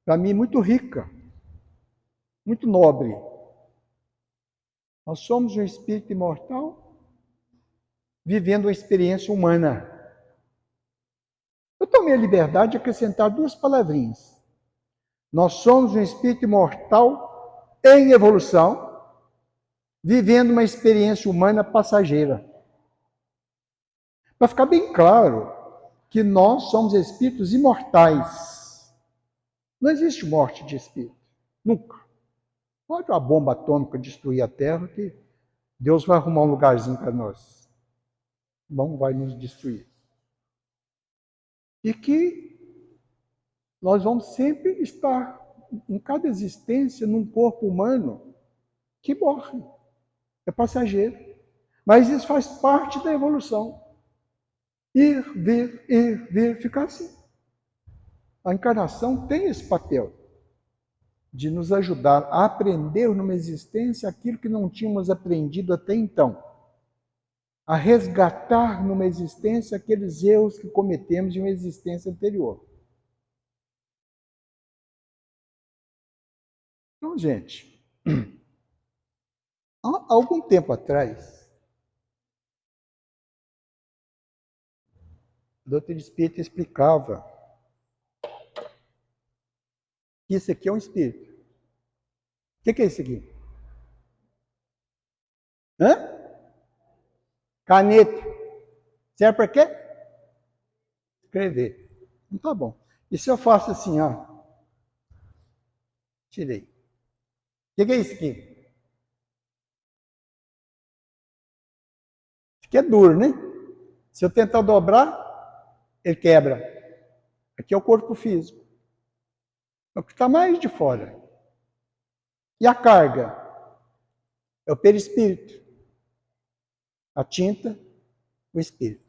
para mim, muito rica, muito nobre. Nós somos um espírito imortal vivendo uma experiência humana. Eu tomei a liberdade de acrescentar 2 palavrinhas. Nós somos um espírito imortal em evolução, vivendo uma experiência humana passageira. Para ficar bem claro que nós somos espíritos imortais. Não existe morte de espírito. Nunca. Pode uma bomba atômica destruir a Terra que Deus vai arrumar um lugarzinho para nós. Não vai nos destruir. E que nós vamos sempre estar em cada existência num corpo humano que morre. É passageiro. Mas isso faz parte da evolução. Ir, vir, ficar assim. A encarnação tem esse papel de nos ajudar a aprender numa existência aquilo que não tínhamos aprendido até então. A resgatar numa existência aqueles erros que cometemos em uma existência anterior. Então, gente, há algum tempo atrás, o doutor Espírito explicava que isso aqui é um espírito. O que é isso aqui? Caneta. Serve para quê? Escrever. Então tá bom. E se eu faço assim, ó? Tirei. O que é isso aqui? Isso aqui é duro, né? Se eu tentar dobrar, ele quebra. Aqui é o corpo físico. É o que está mais de fora. E a carga? É o perispírito. A tinta, o espírito.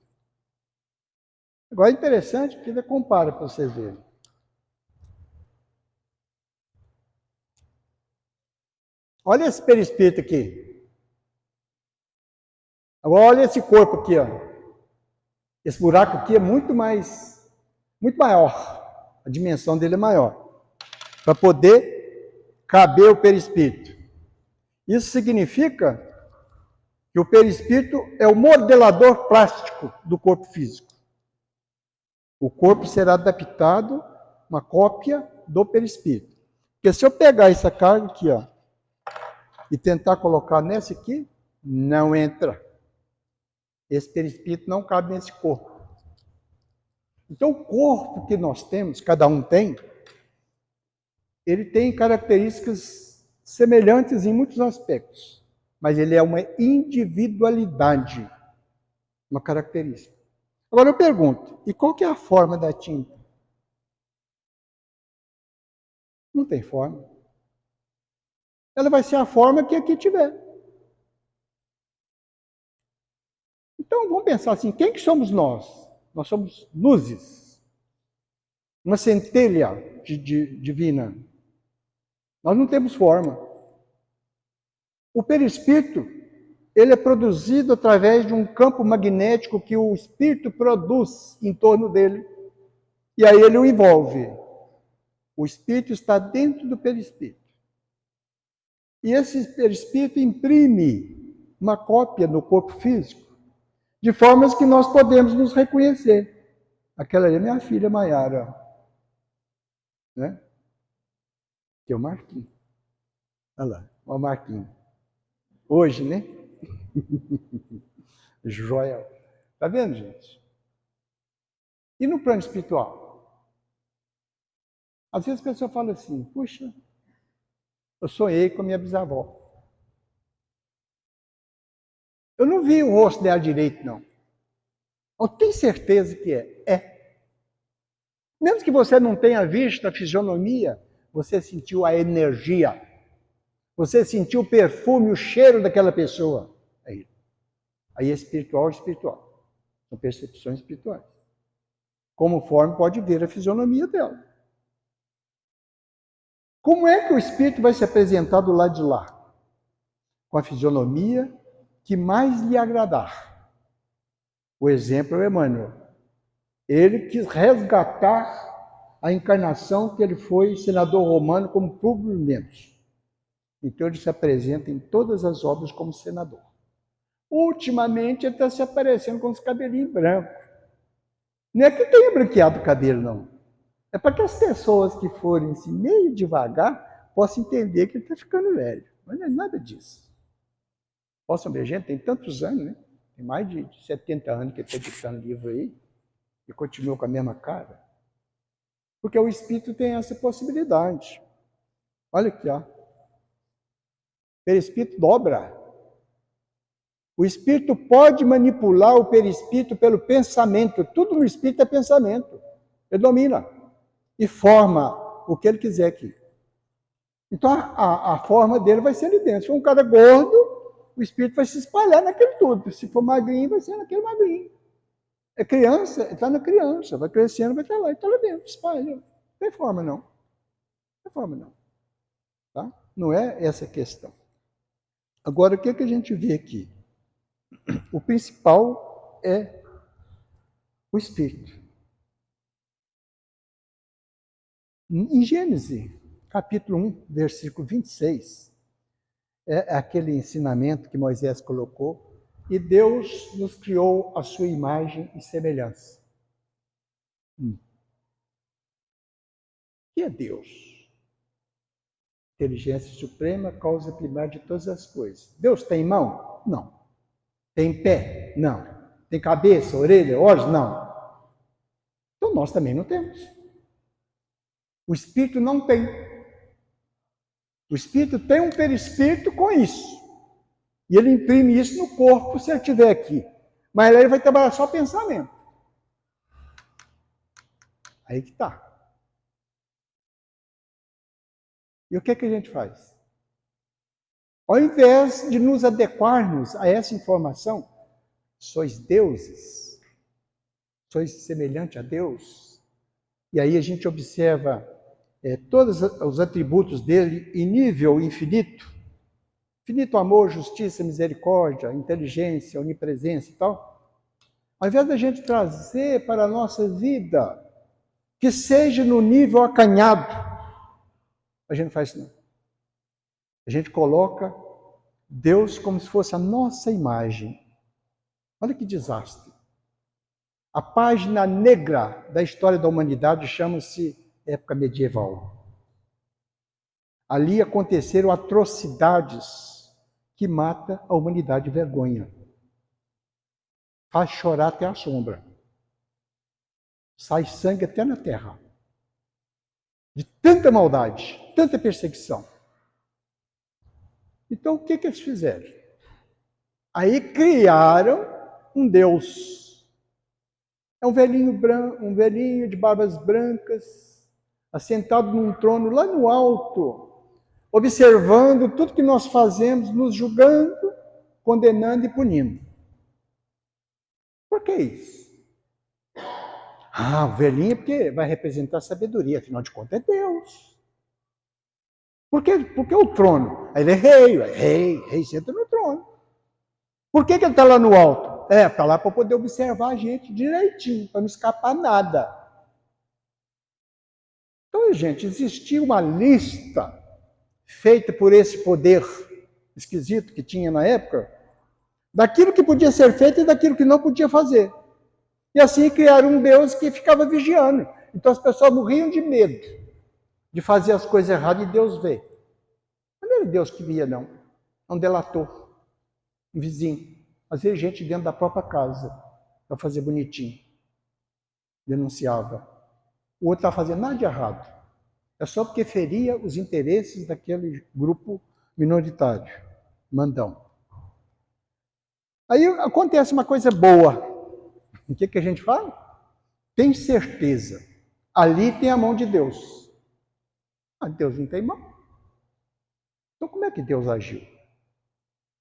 Agora é interessante porque ele compara para vocês verem. Olha esse perispírito aqui. Agora olha esse corpo aqui, ó. Esse buraco aqui é muito mais muito maior. A dimensão dele é maior. Para poder caber o perispírito. Isso significa que o perispírito é o modelador plástico do corpo físico. O corpo será adaptado, uma cópia do perispírito. Porque se eu pegar essa carga aqui, ó, e tentar colocar nessa aqui, não entra. Esse perispírito não cabe nesse corpo. Então, o corpo que nós temos, cada um tem, ele tem características semelhantes em muitos aspectos, mas ele é uma individualidade, uma característica. Agora eu pergunto, e qual que é a forma da tinta? Não tem forma. Ela vai ser a forma que aqui tiver. Então vamos pensar assim, quem que somos nós? Nós somos luzes. Uma centelha divina. Nós não temos forma. O perispírito, ele é produzido através de um campo magnético que o espírito produz em torno dele. E aí ele o envolve. O espírito está dentro do perispírito. E esse perispírito imprime uma cópia no corpo físico, de formas que nós podemos nos reconhecer. Aquela ali é minha filha Maiara. Né? Que é o Marquinhos. Olha lá, o Marquinhos. Hoje, né? Joia. Tá vendo, gente? E no plano espiritual? Às vezes a pessoa fala assim, puxa, eu sonhei com a minha bisavó. Eu não vi o rosto dela direito, não. Eu tenho certeza que é. É. Mesmo que você não tenha visto a fisionomia, você sentiu a energia. Você sentiu o perfume, o cheiro daquela pessoa. Aí é espiritual. São percepções espirituais. Conforme pode ver a fisionomia dela. Como é que o espírito vai se apresentar do lado de lá? Com a fisionomia que mais lhe agradar. O exemplo é o Emmanuel. Ele quis resgatar a encarnação que ele foi senador romano como Públio Lentulus. Então ele se apresenta em todas as obras como senador. Ultimamente ele está se aparecendo com os cabelinhos brancos. Não é que tenha branqueado o cabelo, não. É para que as pessoas que forem assim, meio devagar possam entender que ele está ficando velho. Mas não é nada disso. Possam ver, gente, tem tantos anos, né? Tem mais de 70 anos que ele está editando livro aí e continua com a mesma cara. Porque o espírito tem essa possibilidade. Olha aqui, ó. O perispírito dobra. O espírito pode manipular o perispírito pelo pensamento. Tudo no espírito é pensamento. Ele domina e forma o que ele quiser aqui. Então a forma dele vai ser ali dentro. Se for um cara gordo, o espírito vai se espalhar naquele tudo. Se for magrinho, vai ser naquele magrinho. É criança, está na criança, vai crescendo, vai estar lá, está lá dentro, espalha. Não tem forma não. Não tem forma não. Tá? Não é essa a questão. Agora, o que a gente vê aqui? O principal é o espírito. Em Gênesis, capítulo 1, versículo 26, é aquele ensinamento que Moisés colocou, e Deus nos criou a sua imagem e semelhança. O que é Deus? Inteligência suprema, causa primária de todas as coisas. Deus tem mão? Não. Tem pé? Não. Tem cabeça, orelha, olhos? Não. Então nós também não temos. O espírito não tem. O espírito tem um perispírito com isso. E ele imprime isso no corpo se ele estiver aqui. Mas ele vai trabalhar só pensamento. Aí que está. E o que a gente faz? Ao invés de nos adequarmos a essa informação, sois deuses, sois semelhante a Deus. E aí a gente observa todos os atributos dele em nível infinito. Infinito amor, justiça, misericórdia, inteligência, onipresença e tal. Ao invés da gente trazer para a nossa vida que seja no nível acanhado. A gente não faz isso não. A gente coloca Deus como se fosse a nossa imagem. Olha que desastre. A página negra da história da humanidade chama-se época medieval. Ali aconteceram atrocidades que matam a humanidade de vergonha. Faz chorar até a sombra. Sai sangue até na terra. De tanta maldade, tanta perseguição. Então, o que eles fizeram? Aí criaram um Deus. É um velhinho branco, um velhinho de barbas brancas, assentado num trono lá no alto, observando tudo que nós fazemos, nos julgando, condenando e punindo. Por que isso? O velhinho porque vai representar a sabedoria, afinal de contas é Deus. Por que o trono? Ele é rei senta no trono. Por que ele está lá no alto? Está lá para poder observar a gente direitinho, para não escapar nada. Então, gente, existia uma lista feita por esse poder esquisito que tinha na época, daquilo que podia ser feito e daquilo que não podia fazer. E assim criaram um Deus que ficava vigiando. Então as pessoas morriam de medo de fazer as coisas erradas e Deus vê. Não era Deus que via, não. É um delator, um vizinho. Às vezes gente dentro da própria casa, para fazer bonitinho. Denunciava. O outro estava fazendo nada de errado. É só porque feria os interesses daquele grupo minoritário, mandão. Aí acontece uma coisa boa. O que a gente fala? Tem certeza. Ali tem a mão de Deus. Deus não tem mão. Então como é que Deus agiu?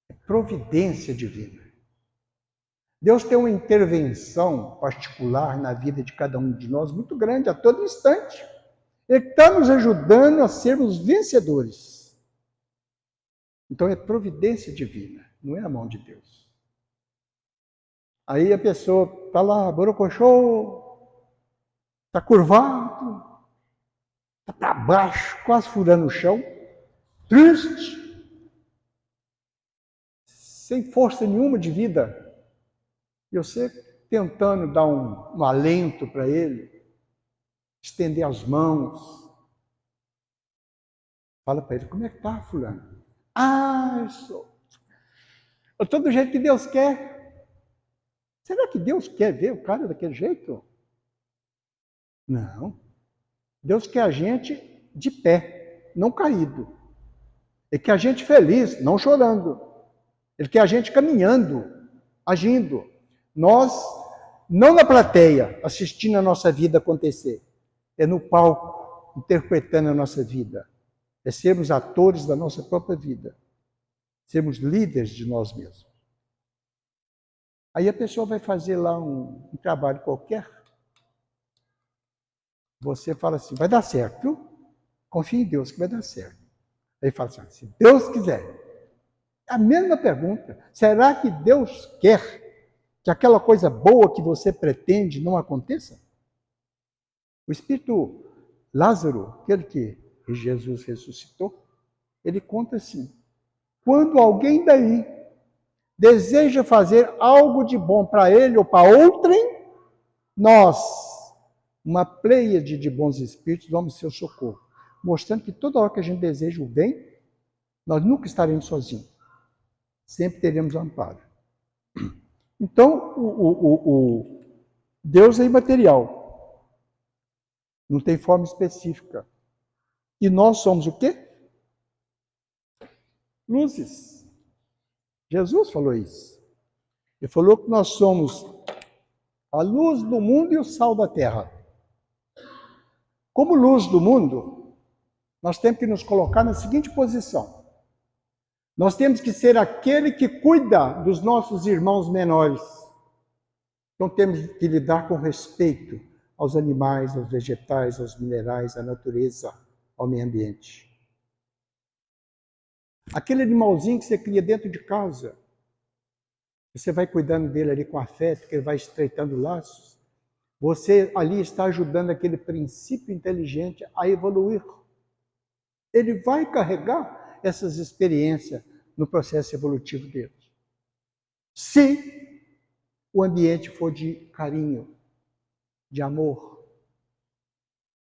É providência divina. Deus tem uma intervenção particular na vida de cada um de nós muito grande, a todo instante. Ele está nos ajudando a sermos vencedores. Então é providência divina, não é a mão de Deus. Aí a pessoa está lá, borocochô, está curvado, está para baixo, quase furando o chão, triste, sem força nenhuma de vida. E você tentando dar um alento para ele, estender as mãos. Fala para ele, como é que está, fulano? Eu estou do jeito que Deus quer. Será que Deus quer ver o cara daquele jeito? Não. Deus quer a gente de pé, não caído. Ele quer a gente feliz, não chorando. Ele quer a gente caminhando, agindo. Nós, não na plateia, assistindo a nossa vida acontecer. É no palco, interpretando a nossa vida. É sermos atores da nossa própria vida. Sermos líderes de nós mesmos. Aí a pessoa vai fazer lá um trabalho qualquer. Você fala assim, vai dar certo, viu? Confia em Deus que vai dar certo. Aí fala assim, se Deus quiser. A mesma pergunta, será que Deus quer que aquela coisa boa que você pretende não aconteça? O espírito Lázaro, aquele que Jesus ressuscitou, ele conta assim, quando alguém daí deseja fazer algo de bom para ele ou para outrem, nós, uma pleiade de bons espíritos, vamos ser o socorro, mostrando que toda hora que a gente deseja o bem, nós nunca estaremos sozinhos. Sempre teremos amparo. Então, o Deus é imaterial. Não tem forma específica. E nós somos o quê? Luzes. Jesus falou isso. Ele falou que nós somos a luz do mundo e o sal da terra. Como luz do mundo, nós temos que nos colocar na seguinte posição. Nós temos que ser aquele que cuida dos nossos irmãos menores. Então temos que lidar com respeito aos animais, aos vegetais, aos minerais, à natureza, ao meio ambiente. Aquele animalzinho que você cria dentro de casa, você vai cuidando dele ali com afeto, que ele vai estreitando laços. Você ali está ajudando aquele princípio inteligente a evoluir. Ele vai carregar essas experiências no processo evolutivo dele. Se o ambiente for de carinho, de amor,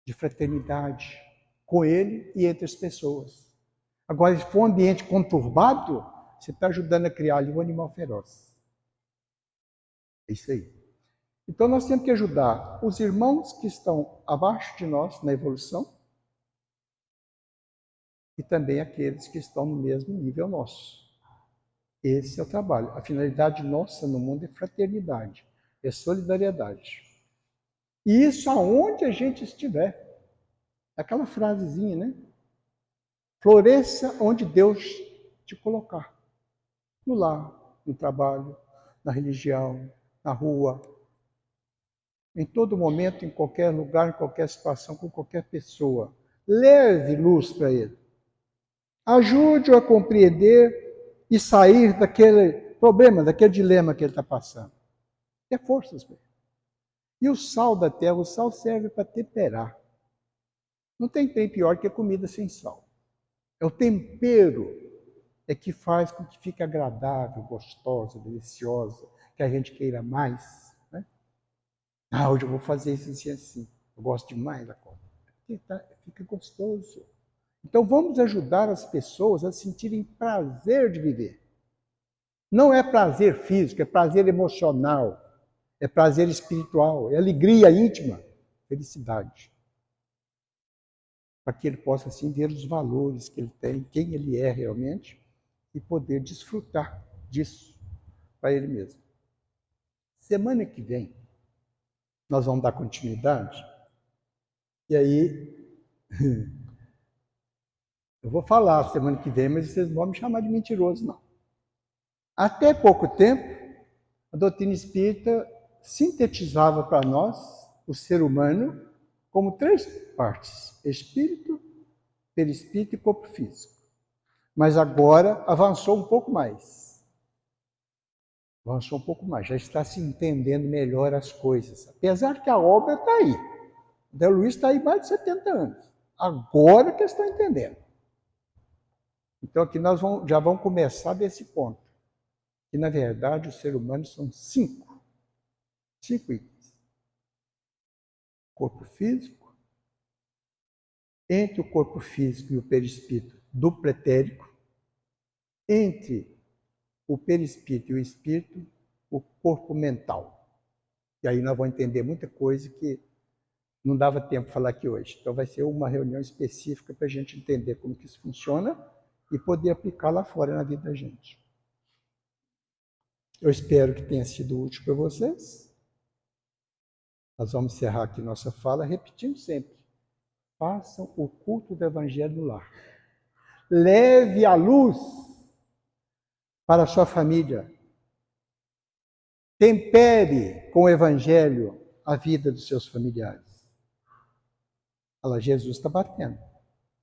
de fraternidade, com ele e entre as pessoas. Agora, se for um ambiente conturbado, você está ajudando a criar ali um animal feroz. É isso aí. Então, nós temos que ajudar os irmãos que estão abaixo de nós na evolução e também aqueles que estão no mesmo nível nosso. Esse é o trabalho. A finalidade nossa no mundo é fraternidade, é solidariedade. E isso aonde a gente estiver. Aquela frasezinha, né? Floresça onde Deus te colocar. No lar, no trabalho, na religião, na rua. Em todo momento, em qualquer lugar, em qualquer situação, com qualquer pessoa. Leve luz para ele. Ajude-o a compreender e sair daquele problema, daquele dilema que ele está passando. Dê forças para ele. E o sal da terra, o sal serve para temperar. Não tem trem pior que a comida sem sal. É o tempero é que faz com que fique agradável, gostosa, deliciosa, que a gente queira mais. Né? Hoje eu vou fazer isso assim, assim. Eu gosto demais da coisa. Fica gostoso. Então vamos ajudar as pessoas a sentirem prazer de viver. Não é prazer físico, é prazer emocional, é prazer espiritual, é alegria íntima, felicidade. Para que ele possa assim ver os valores que ele tem, quem ele é realmente e poder desfrutar disso para ele mesmo. Semana que vem nós vamos dar continuidade e aí eu vou falar semana que vem, mas vocês não vão me chamar de mentiroso não. Até pouco tempo a doutrina espírita sintetizava para nós o ser humano como 3 partes: espírito, perispírito e corpo físico. Mas agora avançou um pouco mais. Avançou um pouco mais, já está se entendendo melhor as coisas. Apesar que a obra está aí. O André Luiz está aí mais de 70 anos. Agora que estão entendendo. Então aqui nós já vamos começar desse ponto. Que na verdade o ser humano são 5 itens. Corpo físico, entre o corpo físico e o perispírito, duplo etérico, entre o perispírito e o espírito, o corpo mental. E aí nós vamos entender muita coisa que não dava tempo de falar aqui hoje. Então vai ser uma reunião específica para a gente entender como que isso funciona e poder aplicar lá fora na vida da gente. Eu espero que tenha sido útil para vocês. Nós vamos encerrar aqui nossa fala repetindo sempre. Façam o culto do Evangelho no lar. Leve a luz para a sua família. Tempere com o Evangelho a vida dos seus familiares. Olha lá, Jesus está batendo.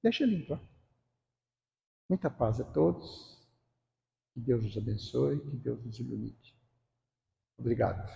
Deixa ele entrar. Muita paz a todos. Que Deus nos abençoe, que Deus nos ilumine. Obrigado.